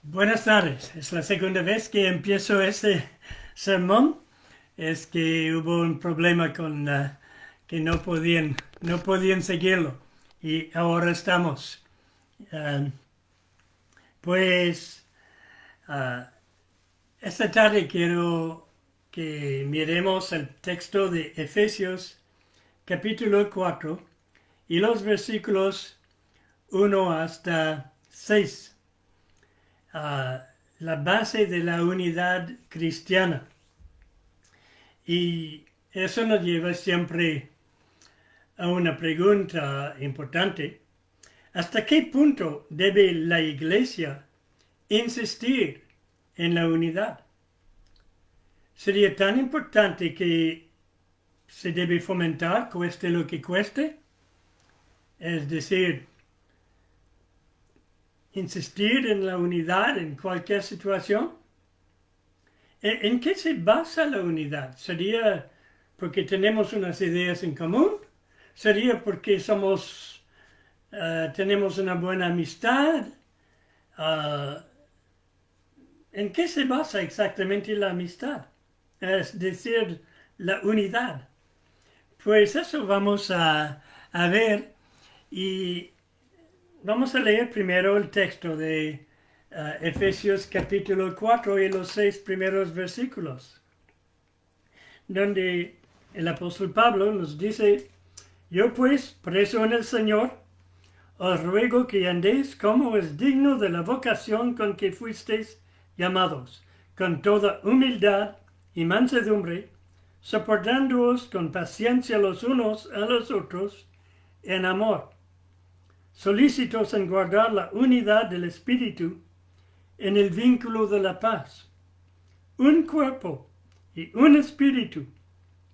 Buenas tardes. Es la segunda vez que empiezo este sermón. Es que hubo un problema con que no podían seguirlo. Y ahora estamos. Ah, pues ah, esta tarde quiero que miremos el texto de Efesios capítulo 4 y los versículos 1 hasta 6. La base de la unidad cristiana. Y eso nos lleva siempre a una pregunta importante. ¿Hasta qué punto debe la Iglesia insistir en la unidad? ¿Sería tan importante que se debe fomentar, cueste lo que cueste? Es decir, insistir en la unidad en cualquier situación. ¿En qué se basa la unidad? ¿Sería porque tenemos unas ideas en común? ¿Sería porque tenemos una buena amistad? Ah, ¿En qué se basa exactamente la amistad? Es decir, la unidad. Pues eso vamos a ver y vamos a leer primero el texto de Efesios capítulo 4 y los 6 primeros versículos, donde el apóstol Pablo nos dice: yo pues, preso en el Señor, os ruego que andéis como es digno de la vocación con que fuisteis llamados, con toda humildad y mansedumbre, soportándoos con paciencia los unos a los otros en amor, solícitos en guardar la unidad del Espíritu en el vínculo de la paz. Un cuerpo y un espíritu,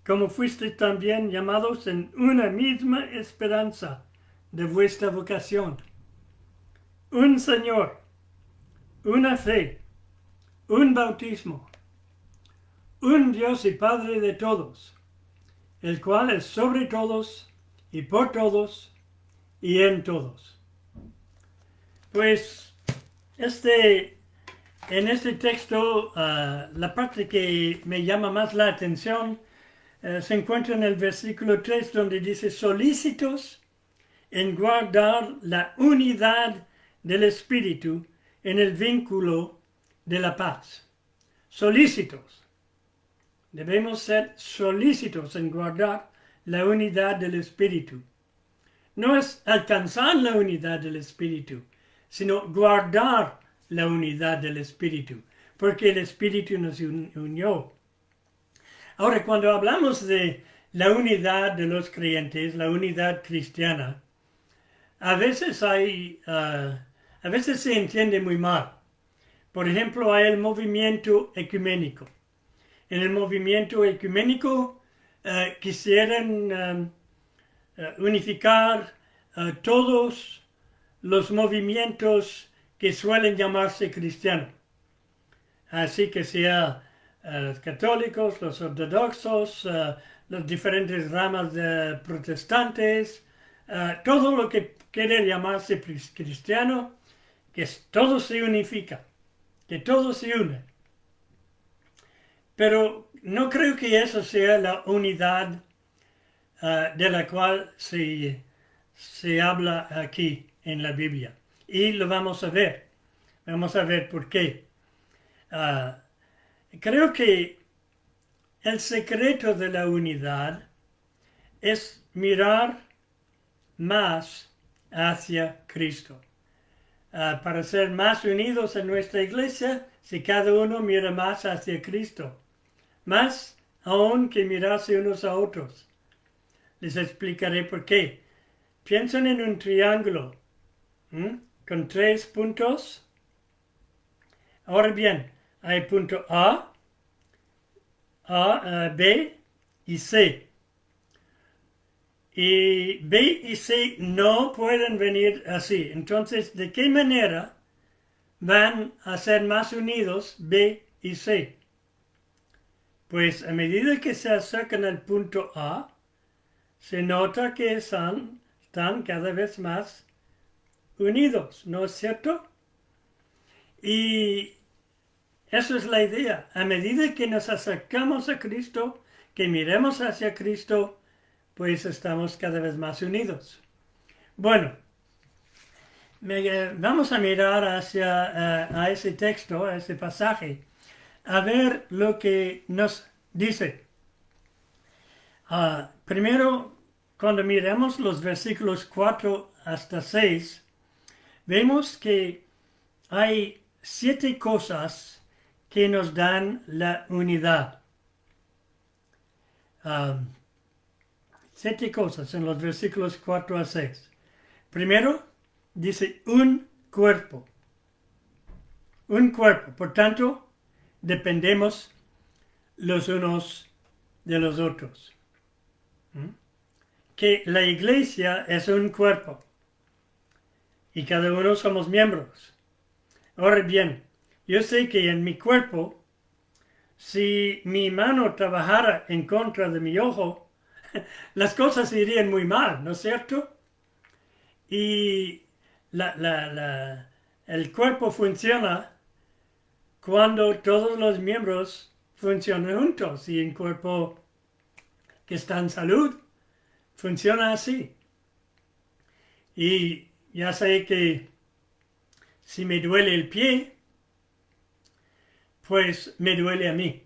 como fuisteis también llamados en una misma esperanza de vuestra vocación. Un Señor, una fe, un bautismo, un Dios y Padre de todos, el cual es sobre todos y por todos y en todos. Pues en este texto, la parte que me llama más la atención se encuentra en el versículo 3, donde dice: solícitos en guardar la unidad del Espíritu en el vínculo de la paz. Solícitos. Debemos ser solícitos en guardar la unidad del Espíritu. No es alcanzar la unidad del Espíritu, sino guardar la unidad del Espíritu, porque el Espíritu nos unió. Ahora, cuando hablamos de la unidad de los creyentes, la unidad cristiana, a veces se entiende muy mal. Por ejemplo, hay el movimiento ecuménico. En el movimiento ecuménico quisieran unificar todos los movimientos que suelen llamarse cristianos. Así que sea los católicos, los ortodoxos, las diferentes ramas de protestantes, todo lo que quiere llamarse cristiano, que todo se unifica, que todo se une. Pero no creo que eso sea la unidad de la cual se habla aquí en la Biblia. Y lo vamos a ver. Vamos a ver por qué. Ah, Creo que el secreto de la unidad es mirar más hacia Cristo. Para ser más unidos en nuestra iglesia, si cada uno mira más hacia Cristo, más aún que mirarse unos a otros. Les explicaré por qué. Piensen en un triángulo con 3 puntos. Ahora bien, hay punto B y C. Y B y C no pueden venir así. Entonces, ¿de qué manera van a ser más unidos B y C? Pues a medida que se acercan al punto A, se nota que están cada vez más unidos, ¿no es cierto? Y eso es la idea. A medida que nos acercamos a Cristo, que miremos hacia Cristo, pues estamos cada vez más unidos. Bueno, vamos a mirar hacia a ese texto, a ese pasaje, a ver lo que nos dice. Primero, cuando miremos los versículos 4 hasta 6, vemos que hay 7 cosas que nos dan la unidad. 7 cosas en los versículos 4 a 6. Primero, dice un cuerpo. Un cuerpo. Por tanto, dependemos los unos de los otros. Que la iglesia es un cuerpo. Y cada uno somos miembros. Ahora bien, yo sé que en mi cuerpo, si mi mano trabajara en contra de mi ojo, las cosas irían muy mal, ¿no es cierto? Y el cuerpo funciona cuando todos los miembros funcionan juntos, y un cuerpo que está en salud funciona así. Y ya sé que si me duele el pie, pues me duele a mí.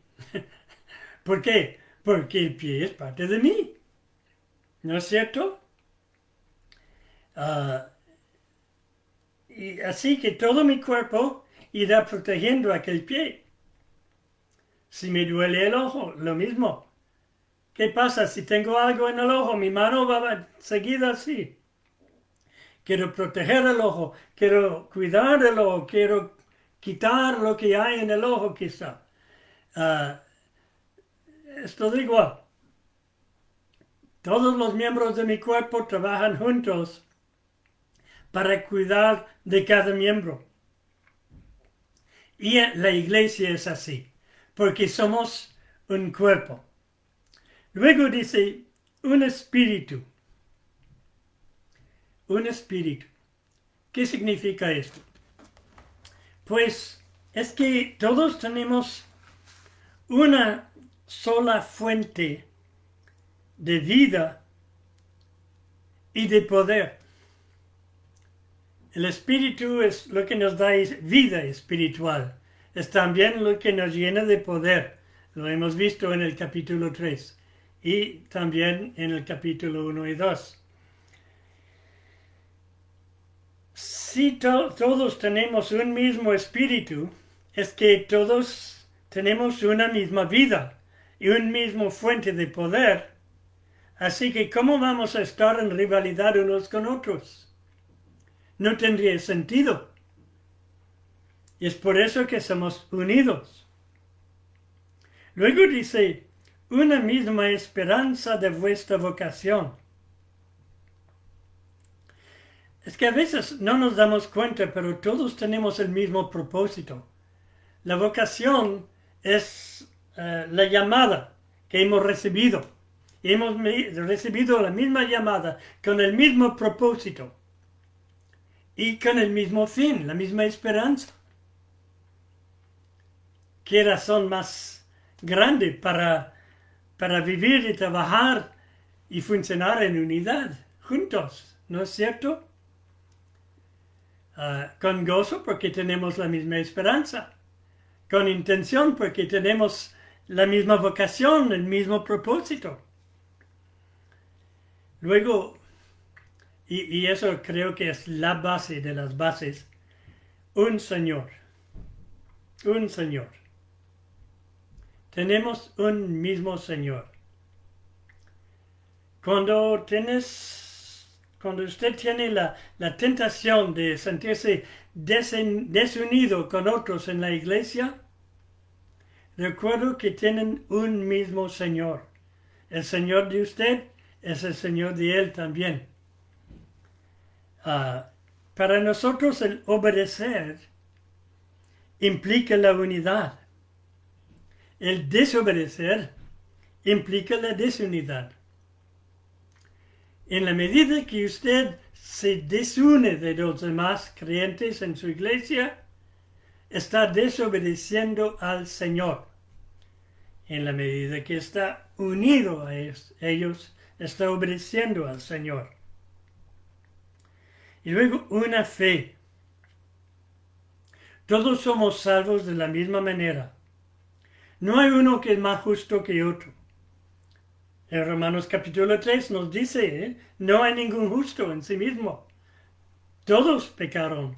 ¿Por qué? Porque el pie es parte de mí. ¿No es cierto? Y así que todo mi cuerpo irá protegiendo aquel pie. Si me duele el ojo, lo mismo. ¿Qué pasa? Si tengo algo en el ojo, mi mano va a seguir así. Quiero proteger el ojo, quiero cuidar el ojo, quiero quitar lo que hay en el ojo quizá. Esto da igual. Todos los miembros de mi cuerpo trabajan juntos para cuidar de cada miembro. Y la iglesia es así, porque somos un cuerpo. Luego dice, un espíritu. Un espíritu. ¿Qué significa esto? Pues es que todos tenemos una sola fuente de vida y de poder. El espíritu es lo que nos da vida espiritual. Es también lo que nos llena de poder. Lo hemos visto en el capítulo 3 y también en el capítulo 1 y 2. Si todos tenemos un mismo espíritu, es que todos tenemos una misma vida y una misma fuente de poder. Así que, ¿cómo vamos a estar en rivalidad unos con otros? No tendría sentido. Y es por eso que somos unidos. Luego dice, una misma esperanza de vuestra vocación. Es que a veces no nos damos cuenta, pero todos tenemos el mismo propósito. La vocación es la llamada que hemos recibido. Y hemos recibido la misma llamada con el mismo propósito y con el mismo fin, la misma esperanza. ¿Qué razón más grande para vivir y trabajar y funcionar en unidad, juntos? ¿No es cierto? Con gozo porque tenemos la misma esperanza, con intención porque tenemos la misma vocación, el mismo propósito. Luego, y eso creo que es la base de las bases, un Señor. Tenemos un mismo Señor. Cuando usted tiene la tentación de sentirse desunido con otros en la iglesia, recuerdo que tienen un mismo Señor. El Señor de usted es el Señor de Él también. Para nosotros el obedecer implica la unidad. El desobedecer implica la desunidad. En la medida que usted se desune de los demás creyentes en su iglesia, está desobedeciendo al Señor. En la medida que está unido a ellos, está obedeciendo al Señor. Y luego una fe. Todos somos salvos de la misma manera. No hay uno que es más justo que otro. En Romanos capítulo 3 nos dice, no hay ningún justo en sí mismo. Todos pecaron.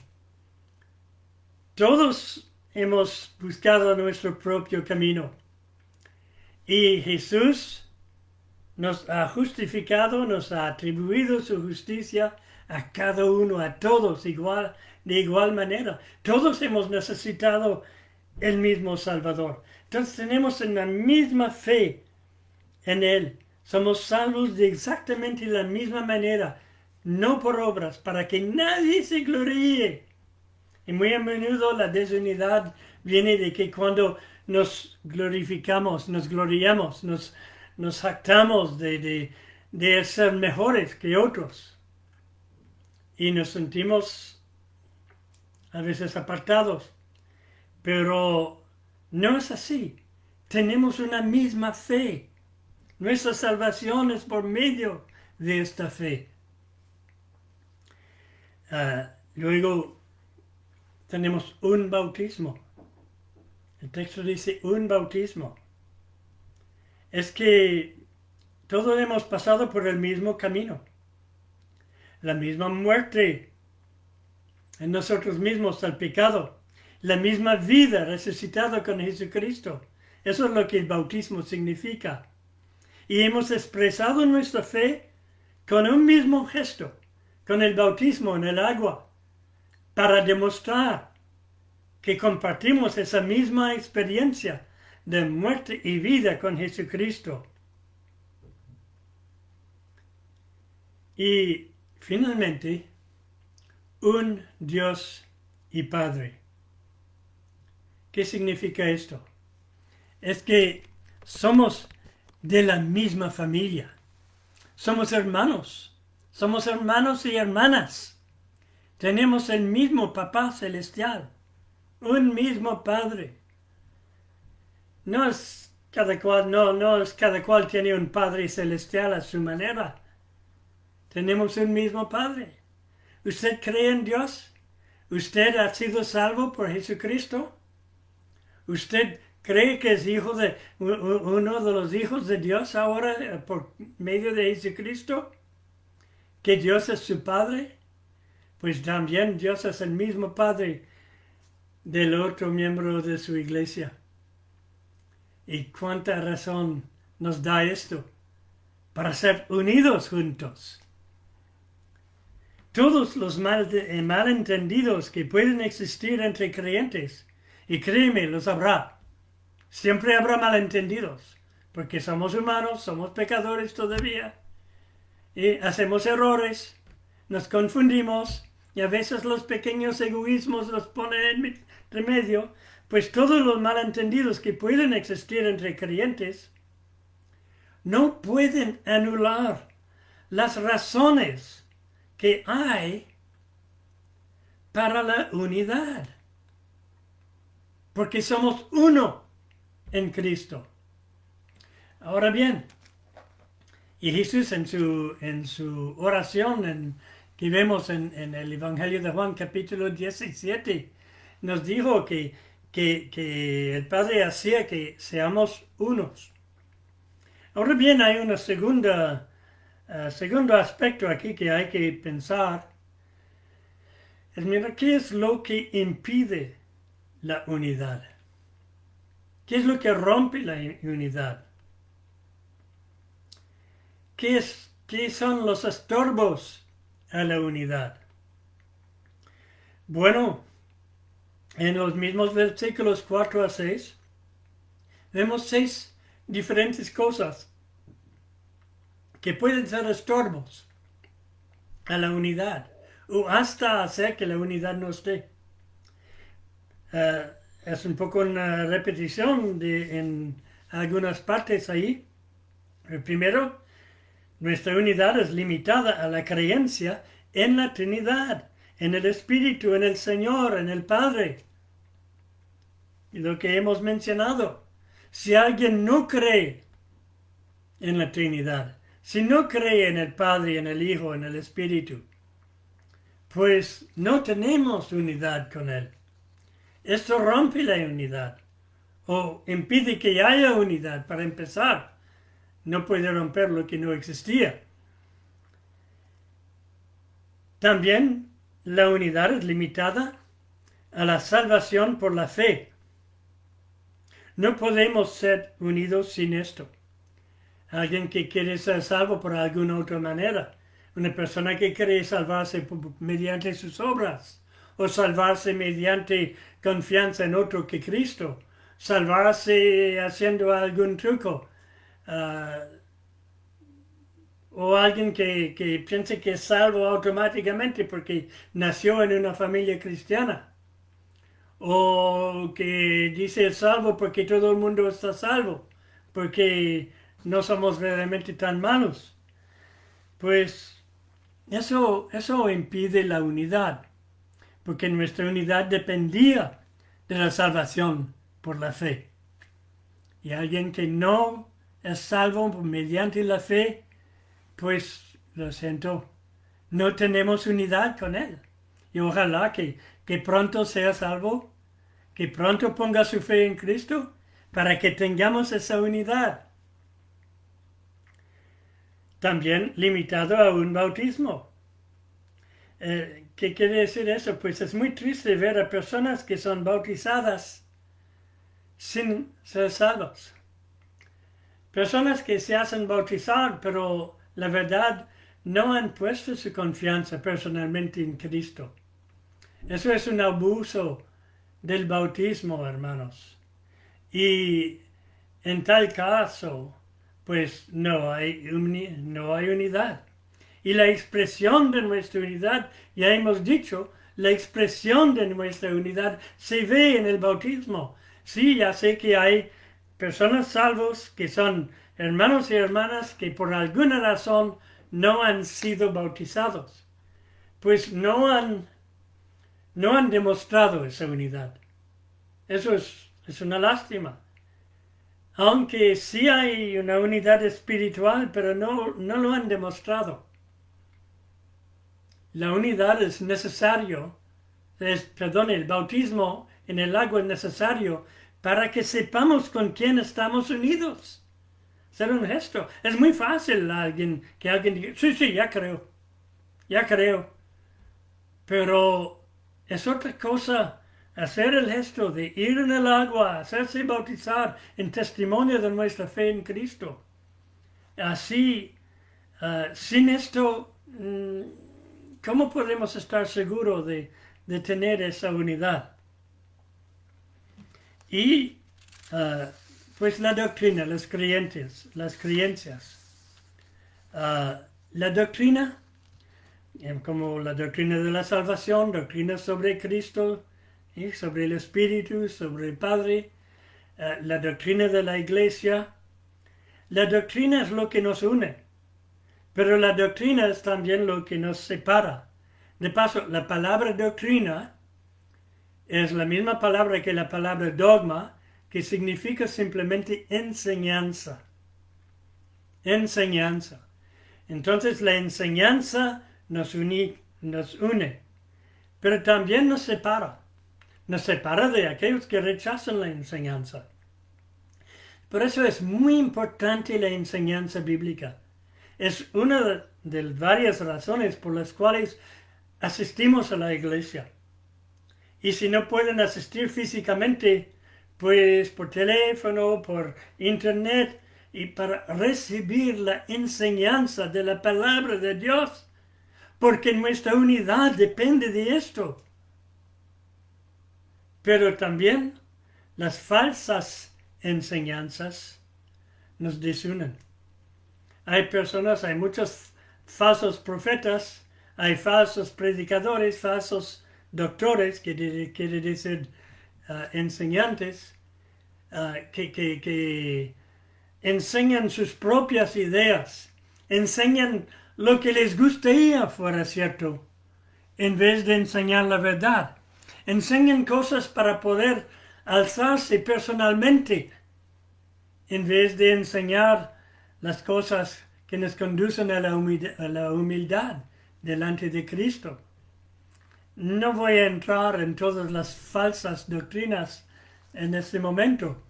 Todos hemos buscado nuestro propio camino. Y Jesús nos ha justificado, nos ha atribuido su justicia a cada uno, a todos de igual manera. Todos hemos necesitado el mismo Salvador. Entonces tenemos la misma fe en Él. Somos salvos de exactamente la misma manera, no por obras, para que nadie se gloríe. Y muy a menudo la desunidad viene de que cuando nos glorificamos, nos gloriamos, nos jactamos de ser mejores que otros. Y nos sentimos a veces apartados. Pero no es así. Tenemos una misma fe. Nuestra salvación es por medio de esta fe. Luego tenemos un bautismo. El texto dice un bautismo. Es que todos hemos pasado por el mismo camino. La misma muerte en nosotros mismos al pecado. La misma vida resucitada con Jesucristo. Eso es lo que el bautismo significa. Y hemos expresado nuestra fe con un mismo gesto, con el bautismo en el agua, para demostrar que compartimos esa misma experiencia de muerte y vida con Jesucristo. Y finalmente, un Dios y Padre. ¿Qué significa esto? Es que somos de la misma familia. Somos hermanos y hermanas. Tenemos el mismo Papá Celestial, un mismo Padre. No es cada cual tiene un Padre Celestial a su manera. Tenemos un mismo Padre. ¿Usted cree en Dios? ¿Usted ha sido salvo por Jesucristo? ¿Usted cree que es hijo de uno de los hijos de Dios ahora por medio de Jesucristo? ¿Que Dios es su Padre? Pues también Dios es el mismo Padre del otro miembro de su iglesia. ¿Y cuánta razón nos da esto para ser unidos juntos? Todos los malentendidos que pueden existir entre creyentes, y créeme, los habrá. Siempre habrá malentendidos, porque somos humanos, somos pecadores todavía, y hacemos errores, nos confundimos, y a veces los pequeños egoísmos los ponen en remedio, pues todos los malentendidos que pueden existir entre creyentes no pueden anular las razones que hay para la unidad, porque somos uno en Cristo. Ahora bien, y Jesús en su oración que vemos en el Evangelio de Juan capítulo 17 nos dijo que el Padre hacía que seamos unos. Ahora bien, hay una segundo aspecto aquí que hay que pensar. Es mira, ¿qué es lo que impide la unidad? ¿Qué es lo que rompe la unidad? ¿Qué son los estorbos a la unidad? Bueno, en los mismos versículos 4 a 6, vemos 6 diferentes cosas que pueden ser estorbos a la unidad o hasta hacer que la unidad no esté. Es un poco una repetición en algunas partes ahí. Primero, nuestra unidad es limitada a la creencia en la Trinidad, en el Espíritu, en el Señor, en el Padre. y lo que hemos mencionado. Si alguien no cree en la Trinidad, si no cree en el Padre, en el Hijo, en el Espíritu, pues no tenemos unidad con Él. Esto rompe la unidad o impide que haya unidad. Para empezar, no puede romper lo que no existía. También la unidad es limitada a la salvación por la fe. No podemos ser unidos sin esto. Alguien que quiere ser salvo por alguna otra manera. Una persona que quiere salvarse mediante sus obras. O salvarse mediante confianza en otro que Cristo. Salvarse haciendo algún truco. O alguien que piense que es salvo automáticamente porque nació en una familia cristiana. O que dice salvo porque todo el mundo está salvo. Porque no somos realmente tan malos. Pues eso impide la unidad. Porque nuestra unidad dependía de la salvación por la fe. Y alguien que no es salvo mediante la fe, pues lo siento, no tenemos unidad con Él. Y ojalá que pronto sea salvo, que pronto ponga su fe en Cristo, para que tengamos esa unidad. También limitado a un bautismo. ¿Qué quiere decir eso? Pues es muy triste ver a personas que son bautizadas sin ser salvos. Personas que se hacen bautizar, pero la verdad no han puesto su confianza personalmente en Cristo. Eso es un abuso del bautismo, hermanos. Y en tal caso, pues no hay unidad. Y la expresión de nuestra unidad, ya hemos dicho, la expresión de nuestra unidad se ve en el bautismo. Sí, ya sé que hay personas salvos que son hermanos y hermanas que por alguna razón no han sido bautizados. Pues no han demostrado esa unidad. Eso es una lástima. Aunque sí hay una unidad espiritual, pero no lo han demostrado. La unidad es necesario, el bautismo en el agua es necesario para que sepamos con quién estamos unidos. Ser un gesto. Es muy fácil que alguien diga, sí, ya creo. Pero es otra cosa hacer el gesto de ir en el agua, hacerse bautizar en testimonio de nuestra fe en Cristo. Así, sin esto, ¿cómo podemos estar seguros de tener esa unidad? Y pues la doctrina, las creencias. La doctrina, como la doctrina de la salvación, doctrina sobre Cristo, sobre el Espíritu, sobre el Padre, la doctrina de la Iglesia. La doctrina es lo que nos une, pero la doctrina es también lo que nos separa. De paso, la palabra doctrina es la misma palabra que la palabra dogma, que significa simplemente enseñanza. Enseñanza. Entonces la enseñanza nos une, pero también nos separa. Nos separa de aquellos que rechazan la enseñanza. Por eso es muy importante la enseñanza bíblica. Es una de varias razones por las cuales asistimos a la iglesia. Y si no pueden asistir físicamente, pues por teléfono, por internet, y para recibir la enseñanza de la palabra de Dios, porque nuestra unidad depende de esto. Pero también las falsas enseñanzas nos desunen. Hay muchos falsos profetas, hay falsos predicadores, falsos doctores, que quiere decir enseñantes, que enseñan sus propias ideas, enseñan lo que les gustaría fuera cierto, en vez de enseñar la verdad. Enseñan cosas para poder alzarse personalmente en vez de enseñar las cosas que nos conducen a la humildad delante de Cristo. No voy a entrar en todas las falsas doctrinas en este momento,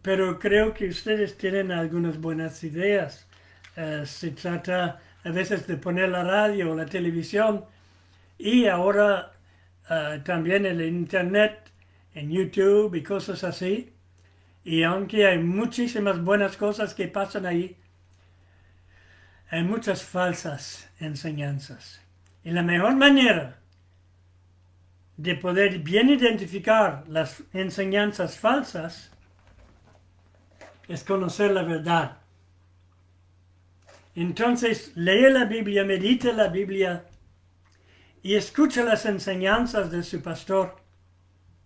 pero creo que ustedes tienen algunas buenas ideas. Se trata a veces de poner la radio o la televisión y ahora también el internet, en YouTube y cosas así. Y aunque hay muchísimas buenas cosas que pasan ahí, hay muchas falsas enseñanzas. Y la mejor manera de poder bien identificar las enseñanzas falsas es conocer la verdad. Entonces, lee la Biblia, medite la Biblia y escucha las enseñanzas de su pastor,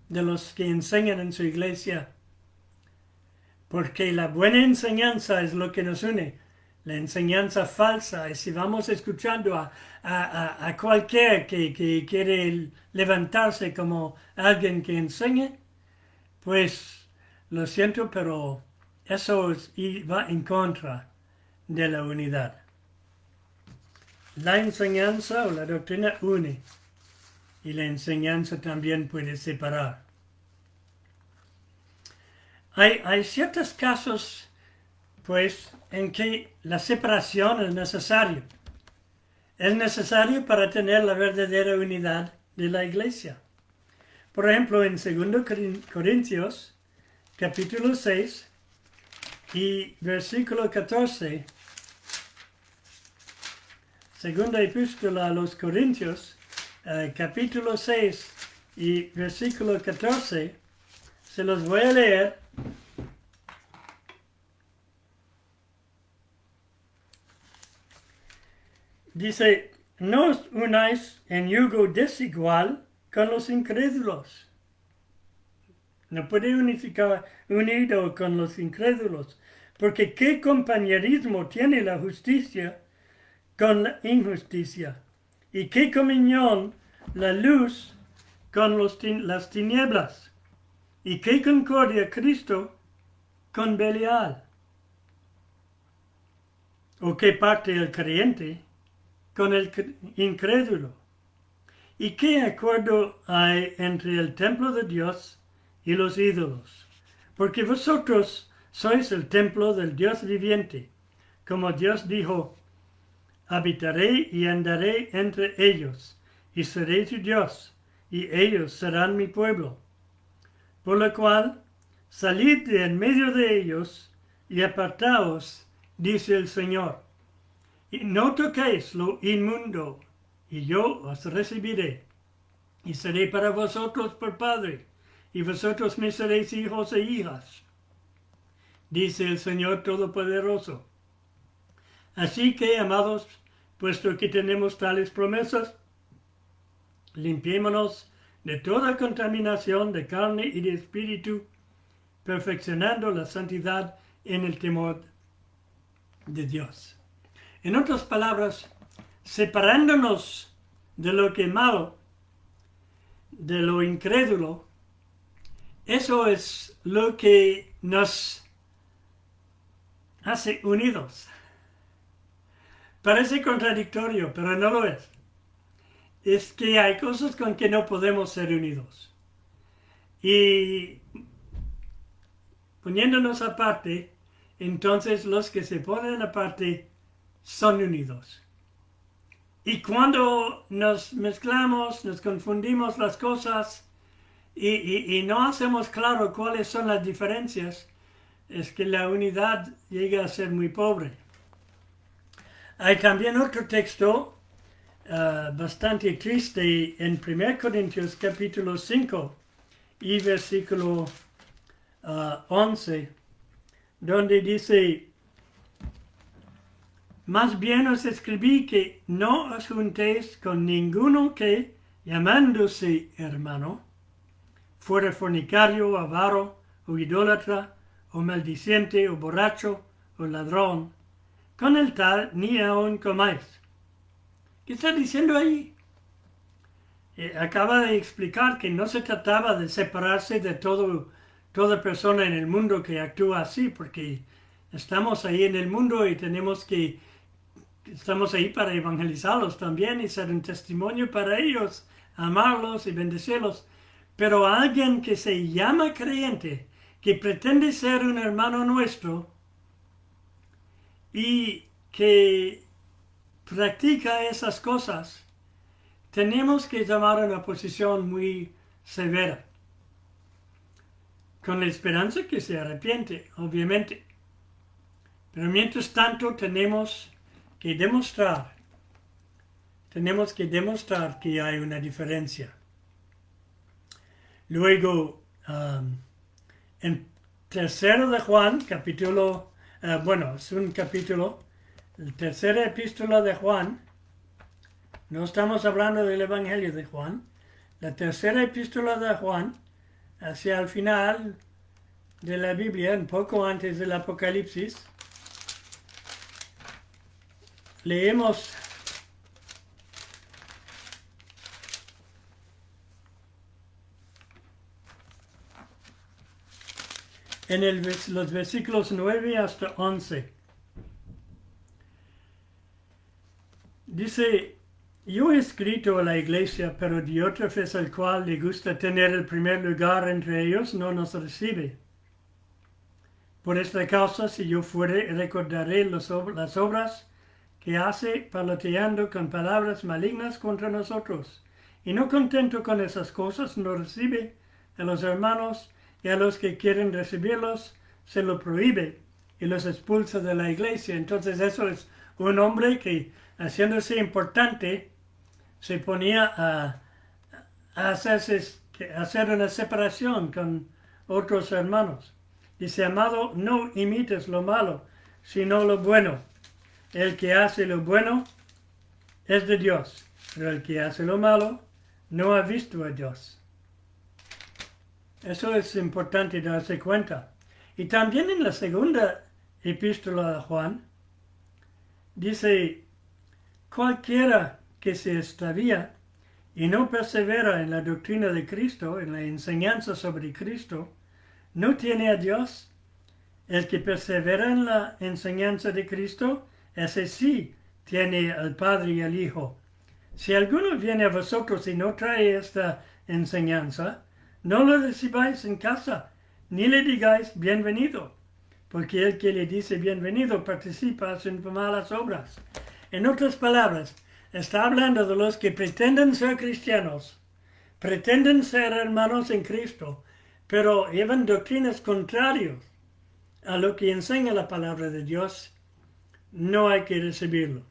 de los que enseñan en su iglesia. Porque la buena enseñanza es lo que nos une. La enseñanza falsa es si vamos escuchando a cualquiera que quiere levantarse como alguien que enseñe, pues lo siento, pero eso va en contra de la unidad. La enseñanza o la doctrina une y la enseñanza también puede separar. Hay ciertos casos, pues, en que la separación es necesaria. Es necesario para tener la verdadera unidad de la iglesia. Por ejemplo, en 2 Corintios, capítulo 6 y versículo 14, segunda epístola a los Corintios, capítulo 6 y versículo 14, se los voy a leer. Dice, no os unáis en yugo desigual con los incrédulos. No puede unido con los incrédulos, porque ¿qué compañerismo tiene la justicia con la injusticia? ¿Y qué comunión la luz con las tinieblas? ¿Y qué concordia Cristo con Belial? ¿O qué parte el creyente con el incrédulo? ¿Y qué acuerdo hay entre el templo de Dios y los ídolos? Porque vosotros sois el templo del Dios viviente. Como Dios dijo, habitaré y andaré entre ellos, y seré su Dios, y ellos serán mi pueblo. Por lo cual, salid de en medio de ellos, y apartaos, dice el Señor. Y no toquéis lo inmundo, y yo os recibiré, y seré para vosotros por Padre, y vosotros me seréis hijos e hijas, dice el Señor Todopoderoso. Así que, amados, puesto que tenemos tales promesas, limpiémonos de toda contaminación de carne y de espíritu, perfeccionando la santidad en el temor de Dios. En otras palabras, separándonos de lo que es malo, de lo incrédulo, eso es lo que nos hace unidos. Parece contradictorio, pero no lo es. Es que hay cosas con que no podemos ser unidos. Y poniéndonos aparte, entonces los que se ponen aparte son unidos. Y cuando nos mezclamos, nos confundimos las cosas y no hacemos claro cuáles son las diferencias, es que la unidad llega a ser muy pobre. Hay también otro texto bastante triste en 1 Corintios capítulo 5 y versículo 11, donde dice, más bien os escribí que no os juntéis con ninguno que, llamándose hermano, fuera fornicario, avaro, o idólatra, o maldiciente, o borracho, o ladrón. Con el tal ni aun comáis. ¿Qué está diciendo ahí? Acaba de explicar que no se trataba de separarse de todo toda persona en el mundo que actúa así, porque estamos ahí en el mundo y estamos ahí para evangelizarlos también y ser un testimonio para ellos, amarlos y bendecirlos. Pero alguien que se llama creyente, que pretende ser un hermano nuestro y que practica esas cosas, tenemos que tomar una posición muy severa, con la esperanza que se arrepiente, obviamente. Pero mientras tanto tenemos que demostrar que hay una diferencia. Luego, en 3 de Juan, capítulo, es un capítulo, la tercera epístola de Juan, no estamos hablando del Evangelio de Juan, la tercera epístola de Juan, hacia el final de la Biblia, un poco antes del Apocalipsis, leemos en los versículos 9 hasta 11. Dice, yo he escrito a la iglesia, pero Diótrefes, el cual le gusta tener el primer lugar entre ellos, no nos recibe. Por esta causa, si yo fuere, recordaré las obras que hace paloteando con palabras malignas contra nosotros. Y no contento con esas cosas, no recibe a los hermanos, y a los que quieren recibirlos se lo prohíbe y los expulsa de la iglesia. Entonces eso es un hombre que, haciéndose importante, se ponía a hacer una separación con otros hermanos. Dice, amado, no imites lo malo, sino lo bueno. El que hace lo bueno es de Dios, pero el que hace lo malo no ha visto a Dios. Eso es importante darse cuenta. Y también en la segunda epístola de Juan, dice, cualquiera que se extravía y no persevera en la doctrina de Cristo, en la enseñanza sobre Cristo, no tiene a Dios. El que persevera en la enseñanza de Cristo, ese sí tiene al Padre y al Hijo. Si alguno viene a vosotros y no trae esta enseñanza, no lo recibáis en casa, ni le digáis bienvenido, porque el que le dice bienvenido participa en malas obras. En otras palabras, está hablando de los que pretenden ser cristianos, pretenden ser hermanos en Cristo, pero llevan doctrinas contrarias a lo que enseña la palabra de Dios. No hay que recibirlo.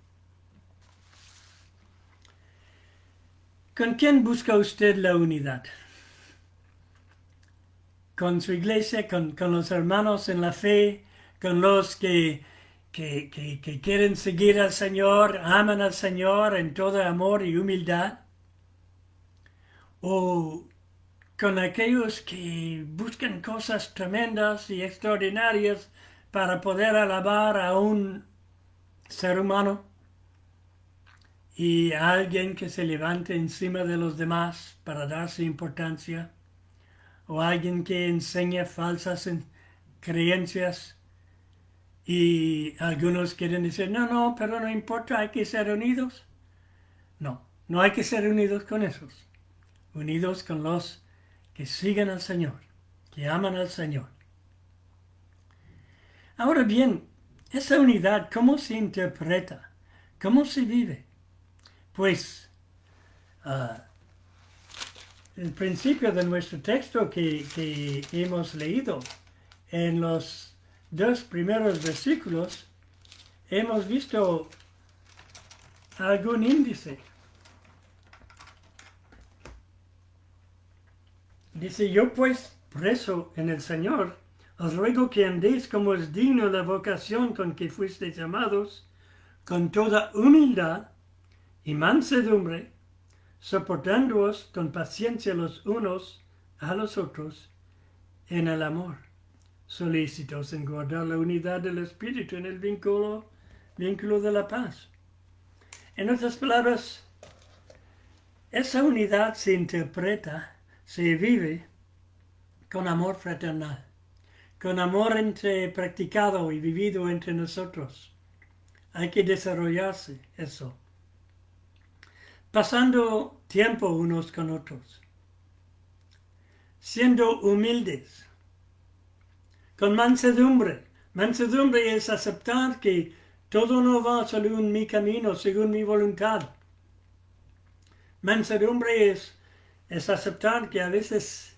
¿Con quién busca usted la unidad? ¿Con su iglesia, con los hermanos en la fe, con los que quieren seguir al Señor, aman al Señor en todo amor y humildad? ¿O con aquellos que buscan cosas tremendas y extraordinarias para poder alabar a un ser humano y a alguien que se levante encima de los demás para darse importancia, o alguien que enseña falsas creencias y algunos quieren decir, no, pero no importa, hay que ser unidos? No hay que ser unidos con esos, unidos con los que siguen al Señor, que aman al Señor. Ahora bien, esa unidad, ¿cómo se interpreta? ¿Cómo se vive? Pues, el principio de nuestro texto que hemos leído, en los 2 primeros versículos, hemos visto algún índice. Dice, yo pues, preso en el Señor, os ruego que andéis como es digno la vocación con que fuisteis llamados, con toda humildad y mansedumbre, soportándoos con paciencia los unos a los otros en el amor, solícitos en guardar la unidad del Espíritu en el vínculo de la paz. En otras palabras, esa unidad se interpreta, se vive con amor fraternal, con amor practicado y vivido entre nosotros. Hay que desarrollarse eso. Pasando tiempo unos con otros. Siendo humildes. Con mansedumbre. Mansedumbre es aceptar que todo no va según mi camino, según mi voluntad. Mansedumbre es aceptar que a veces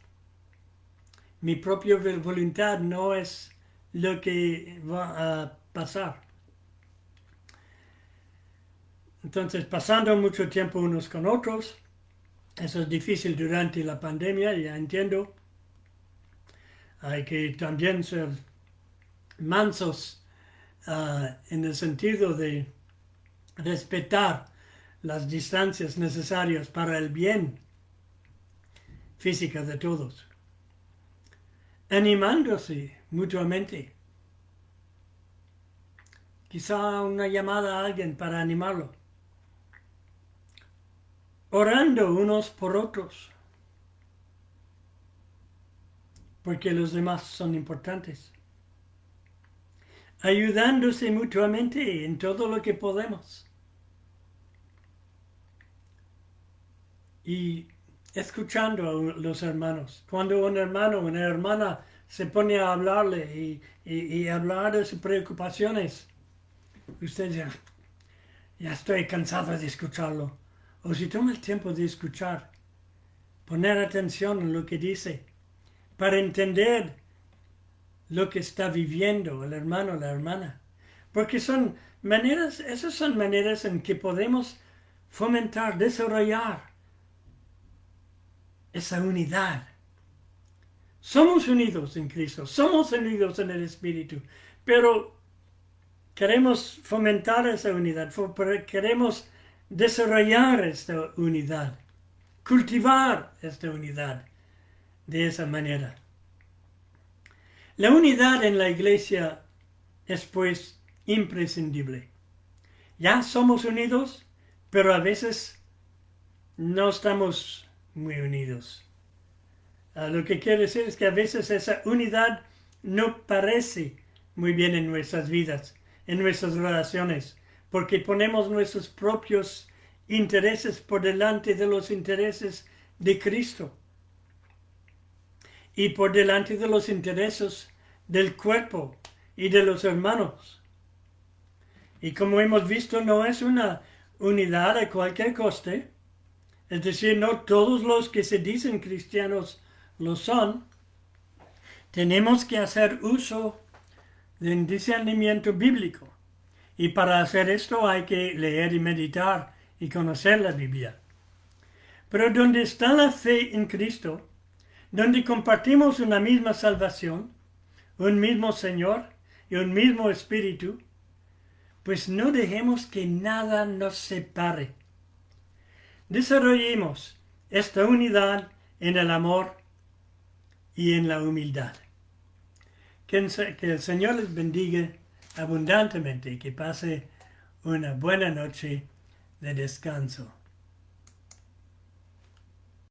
mi propia voluntad no es lo que va a pasar. Entonces, pasando mucho tiempo unos con otros, eso es difícil durante la pandemia, ya entiendo. Hay que también ser mansos en el sentido de respetar las distancias necesarias para el bien físico de todos. Animándose mutuamente. Quizá una llamada a alguien para animarlo. Orando unos por otros. Porque los demás son importantes. Ayudándose mutuamente en todo lo que podemos. Y escuchando a los hermanos. Cuando un hermano o una hermana se pone a hablarle y hablar de sus preocupaciones, usted ya estoy cansado de escucharlo. O si toma el tiempo de escuchar, poner atención en lo que dice, para entender lo que está viviendo el hermano o la hermana. Porque esas son maneras en que podemos fomentar, desarrollar esa unidad. Somos unidos en Cristo, somos unidos en el Espíritu, pero queremos fomentar esa unidad, queremos desarrollar esta unidad, cultivar esta unidad de esa manera. La unidad en la iglesia es pues imprescindible. Ya somos unidos, pero a veces no estamos muy unidos. Lo que quiero decir es que a veces esa unidad no parece muy bien en nuestras vidas, en nuestras relaciones, porque ponemos nuestros propios intereses por delante de los intereses de Cristo y por delante de los intereses del cuerpo y de los hermanos. Y como hemos visto, no es una unidad a cualquier coste. Es decir, no todos los que se dicen cristianos lo son. Tenemos que hacer uso de un discernimiento bíblico. Y para hacer esto hay que leer y meditar y conocer la Biblia. Pero donde está la fe en Cristo, donde compartimos una misma salvación, un mismo Señor y un mismo Espíritu, pues no dejemos que nada nos separe. Desarrollemos esta unidad en el amor y en la humildad. Que el Señor les bendiga abundantemente y que pase una buena noche de descanso.